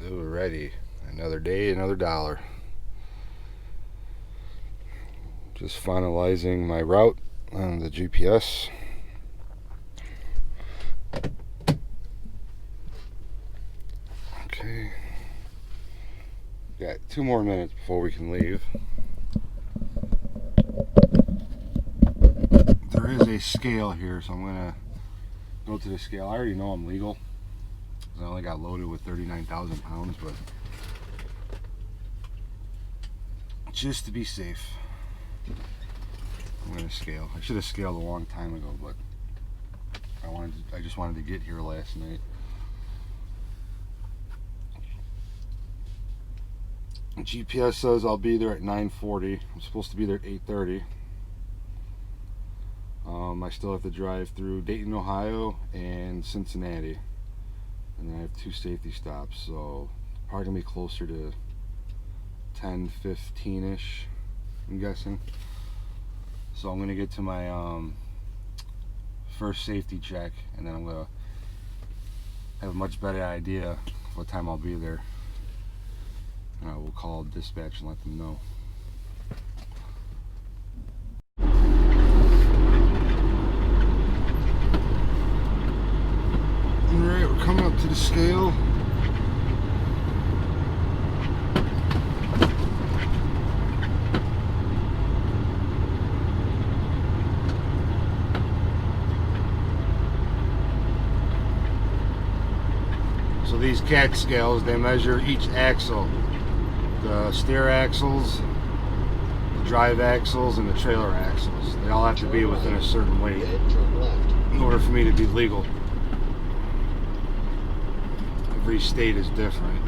Alrighty, another day, another dollar. Just finalizing my route on the GPS. Okay, got 2 more minutes before we can leave. There is a scale here, so I'm gonna go to the scale. I already know I'm legal. I only got loaded with 39,000 pounds, but just to be safe, I'm gonna scale. I should have scaled a long time ago, but I just wanted to get here last night. GPS says I'll be there at 9:40. I'm supposed to be there at 8:30. I still have to drive through Dayton, Ohio and Cincinnati, and then I have 2 safety stops, so probably gonna be closer to 10:15ish, I'm guessing. So I'm gonna get to my first safety check, and then I'm gonna have a much better idea of what time I'll be there, and I will call dispatch and let them know. Alright, we're coming up to the scale. So these CAT scales, they measure each axle. The steer axles, the drive axles, and the trailer axles. They all have to be within a certain weight in order for me to be legal. Every state is different.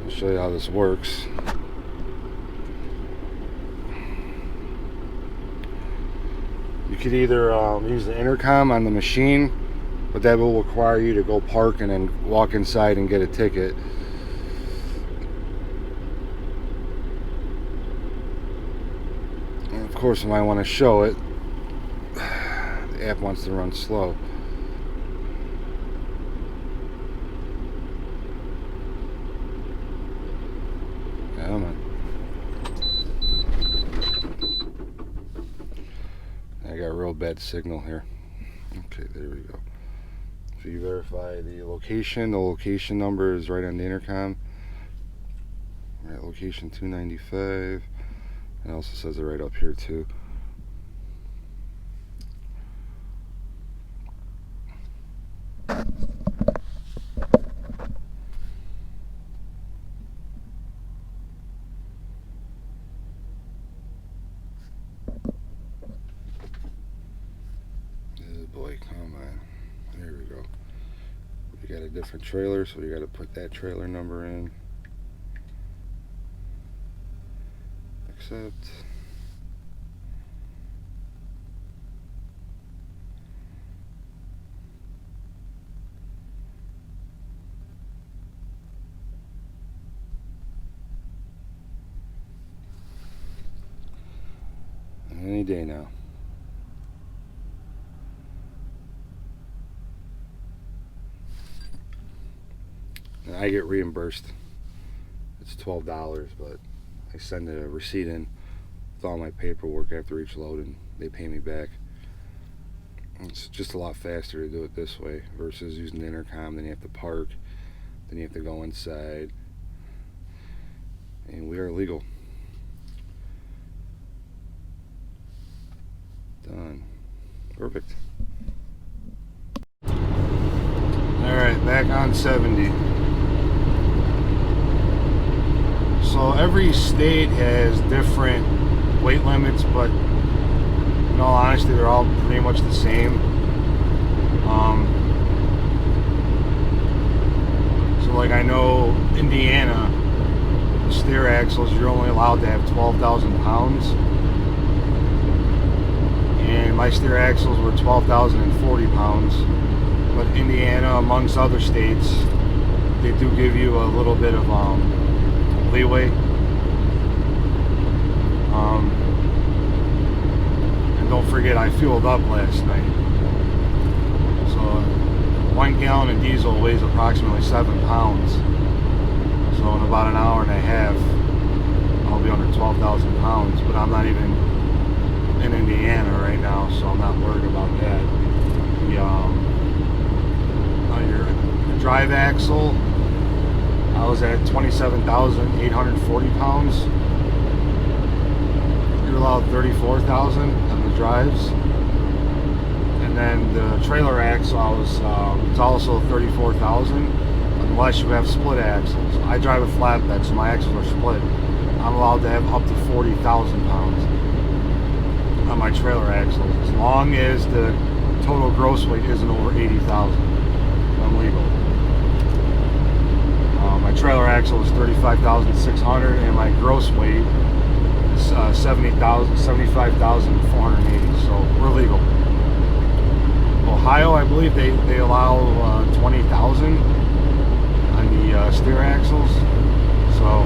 I'll show you how this works. You could either use the intercom on the machine, but that will require you to go park and then walk inside and get a ticket. And of course, when I want to show it, the app wants to run slow. Come on. I got a real bad signal here. Okay, there we go. So you verify the location. The location number is right on the intercom. Right, location 295. It also says it right up here too. Boy, come on. There we go. You got a different trailer, so you got to put that trailer number in. Accept. Any day now. And I get reimbursed. It's $12, but I send a receipt in with all my paperwork after each load, and they pay me back. It's just a lot faster to do it this way versus using the intercom. Then you have to park, then you have to go inside, and we are legal. Done. Perfect. Alright, back on 70. So every state has different weight limits, but in all honesty, they're all pretty much the same. So like I know Indiana, the steer axles, you're only allowed to have 12,000 pounds. My steer axles were 12,040 pounds, but Indiana, amongst other states, they do give you a little bit of leeway. And don't forget, I fueled up last night. So 1 gallon of diesel weighs approximately 7 pounds. So in about an hour and a half, I'll be under 12,000 pounds. But I'm not even in Indiana right now, so I'm not worried about that. Your drive axle, I was at 27,840 pounds. You're allowed 34,000 on the drives. And then the trailer axle, it's also 34,000 unless you have split axles. I drive a flatbed, so my axles are split. I'm allowed to have up to 40,000 pounds on my trailer axles, as long as the total gross weight isn't over 80,000. I'm legal. My trailer axle is 35,600, and my gross weight is 75,480. So we're legal. Ohio, I believe they allow 20,000 on the steer axles. So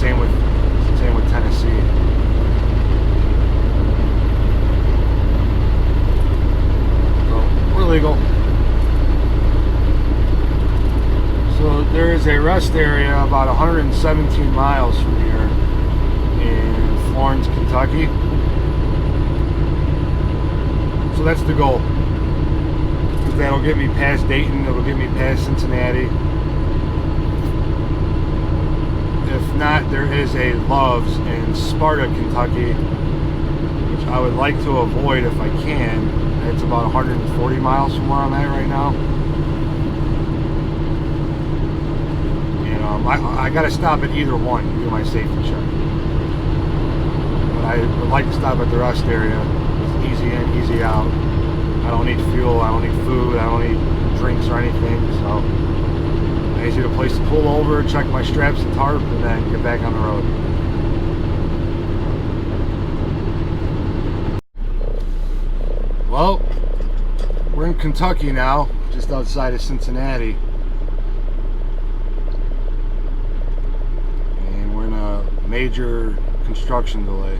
same with Tennessee. Legal. So there is a rest area about 117 miles from here in Florence, Kentucky. So that's the goal. That'll get me past Dayton, it'll get me past Cincinnati. If not, there is a Love's in Sparta, Kentucky, which I would like to avoid if I can. It's about 140 miles from where I'm at right now. And I got to stop at either one to do my safety check. But I would like to stop at the rest area. It's easy in, easy out. I don't need fuel, I don't need food, I don't need drinks or anything. So I just need a place to pull over, check my straps and tarp, and then get back on the road. Well, we're in Kentucky now, just outside of Cincinnati. And we're in a major construction delay.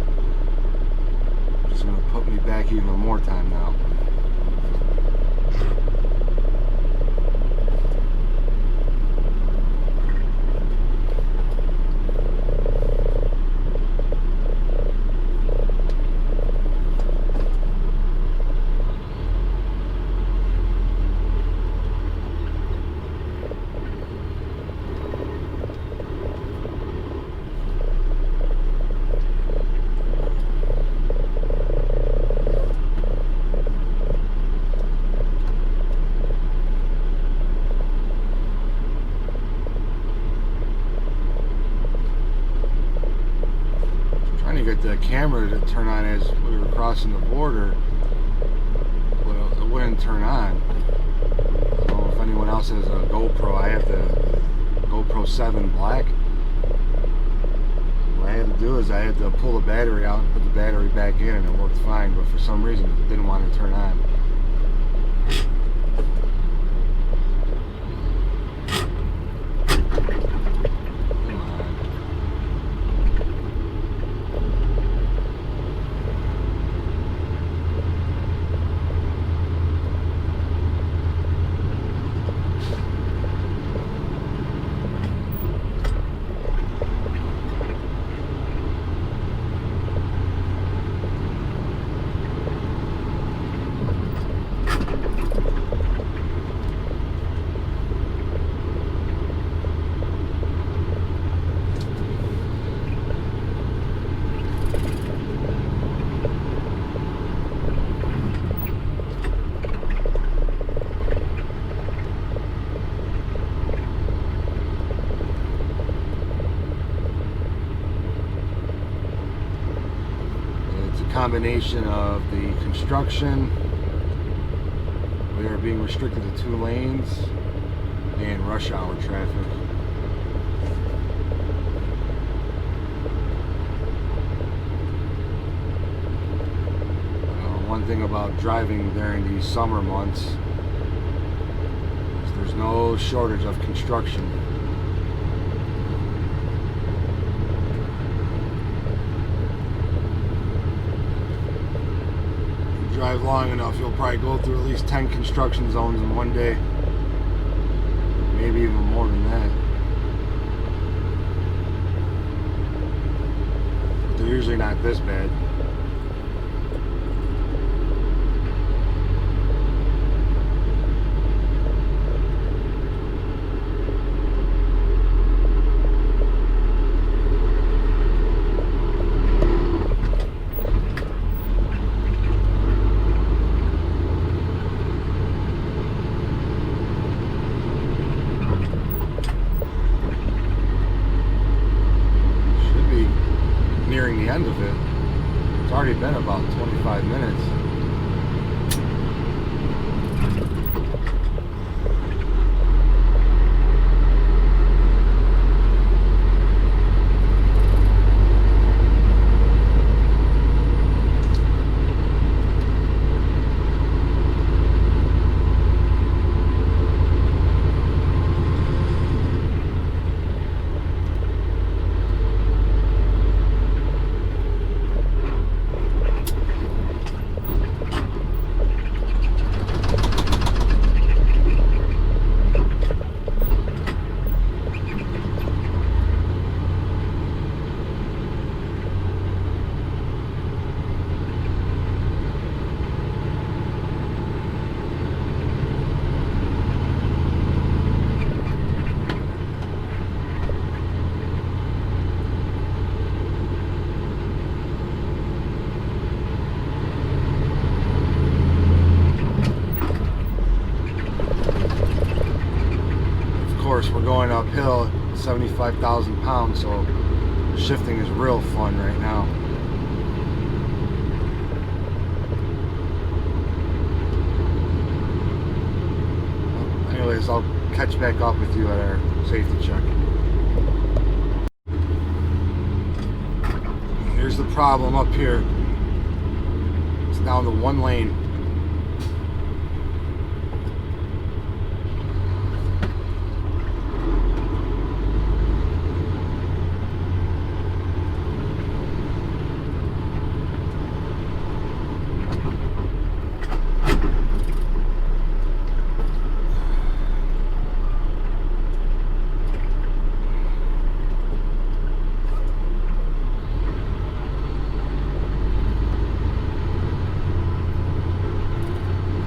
Which is going to put me back even more time now. Get the camera to turn on as we were crossing the border, but it wouldn't turn on. I don't know if anyone else has a GoPro. I have the GoPro 7 Black. What I had to do is I had to pull the battery out and put the battery back in, and it worked fine, but for some reason it didn't want to turn on. Combination of the construction, we are being restricted to 2 lanes, and rush hour traffic. one thing about driving during these summer months is there's no shortage of construction. You drive long enough, you'll probably go through at least 10 construction zones in one day. Maybe even more than that. But they're usually not this bad. Nearing the end of it. It's already been about 25 minutes. We're going uphill 75,000 pounds, so shifting is real fun right now. Anyways, I'll catch back up with you at our safety check. Here's the problem up here. It's down to one lane.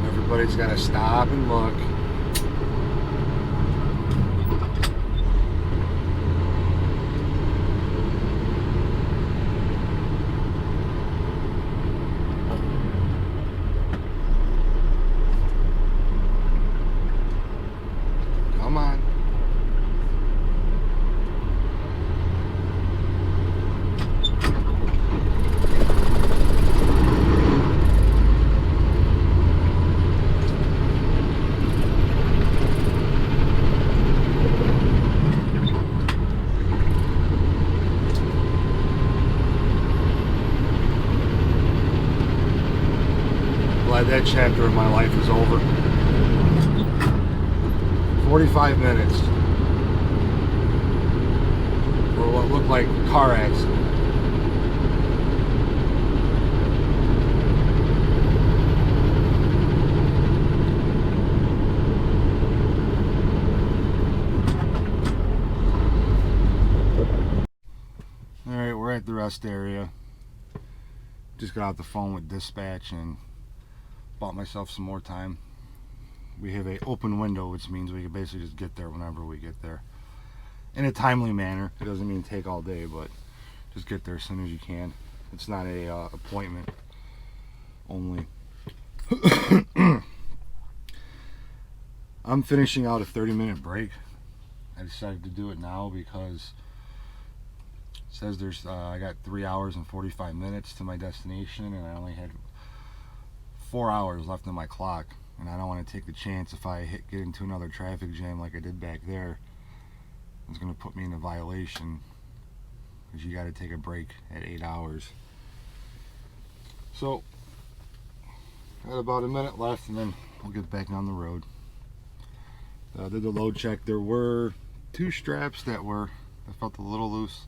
Everybody's got to stop and look. Come on. Glad that chapter of my life is over. 45 minutes for what looked like a car accident. Alright, we're at the rest area. Just got off the phone with dispatch and bought myself some more time. We have an open window, which means we can basically just get there whenever we get there in a timely manner. It doesn't mean take all day, but just get there as soon as you can. It's not a appointment only. I'm finishing out a 30-minute break. I decided to do it now because it says there's I got 3 hours and 45 minutes to my destination, and I only had 4 hours left on my clock, and I don't want to take the chance if I get into another traffic jam like I did back there. It's going to put me in a violation because you got to take a break at 8 hours. So Got about a minute left and then we'll get back on the road. Did the load check. There were 2 straps that I felt a little loose.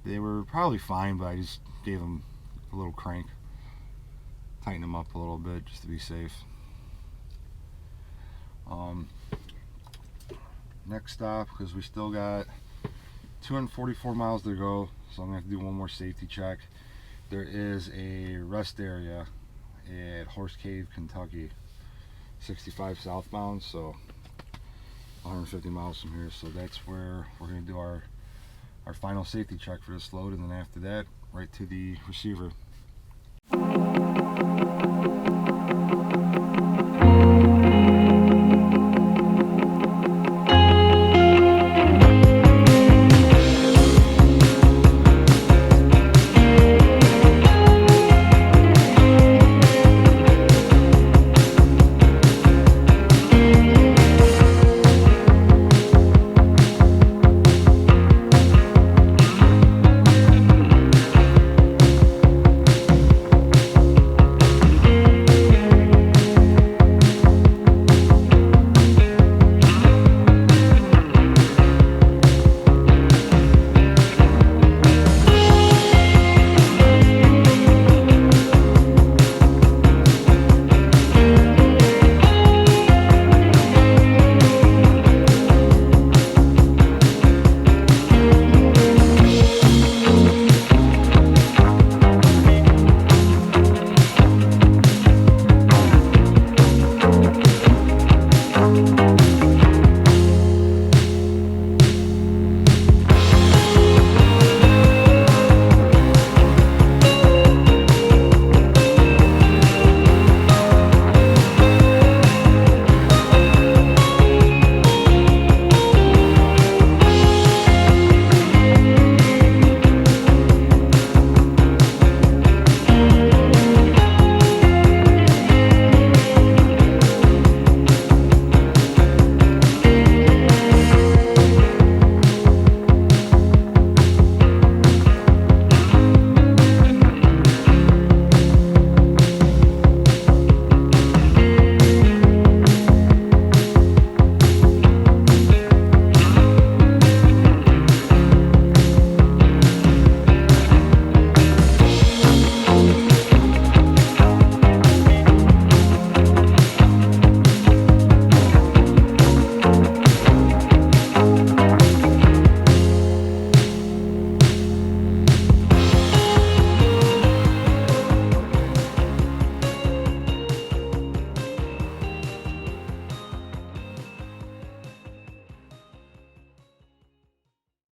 They were probably fine, but I just gave them a little crank. Tighten them up a little bit just to be safe. Next stop, because we still got 244 miles to go, so I'm gonna have to do one more safety check. There is a rest area at Horse Cave, Kentucky, 65 southbound, so 150 miles from here. So that's where we're gonna do our final safety check for this load, and then after that, right to the receiver.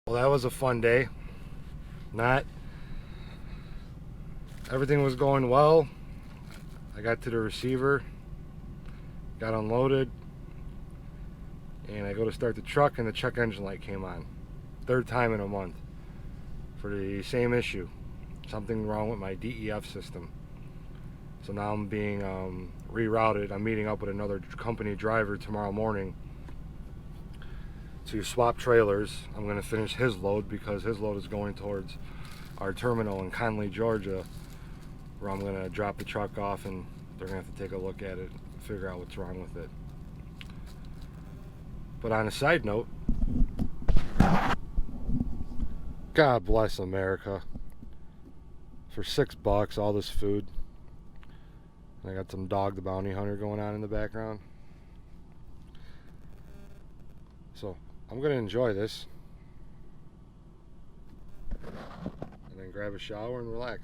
Well, that was a fun day. Everything was going well. I got to the receiver, got unloaded, and I go to start the truck and the check engine light came on. 3rd time in a month for the same issue. Something wrong with my DEF system. So now I'm being rerouted. I'm meeting up with another company driver tomorrow morning to swap trailers. I'm going to finish his load because his load is going towards our terminal in Conley, Georgia, where I'm going to drop the truck off and they're going to have to take a look at it and figure out what's wrong with it. But on a side note, God bless America. For $6, all this food. And I got some Dog the Bounty Hunter going on in the background. So I'm gonna enjoy this and then grab a shower and relax.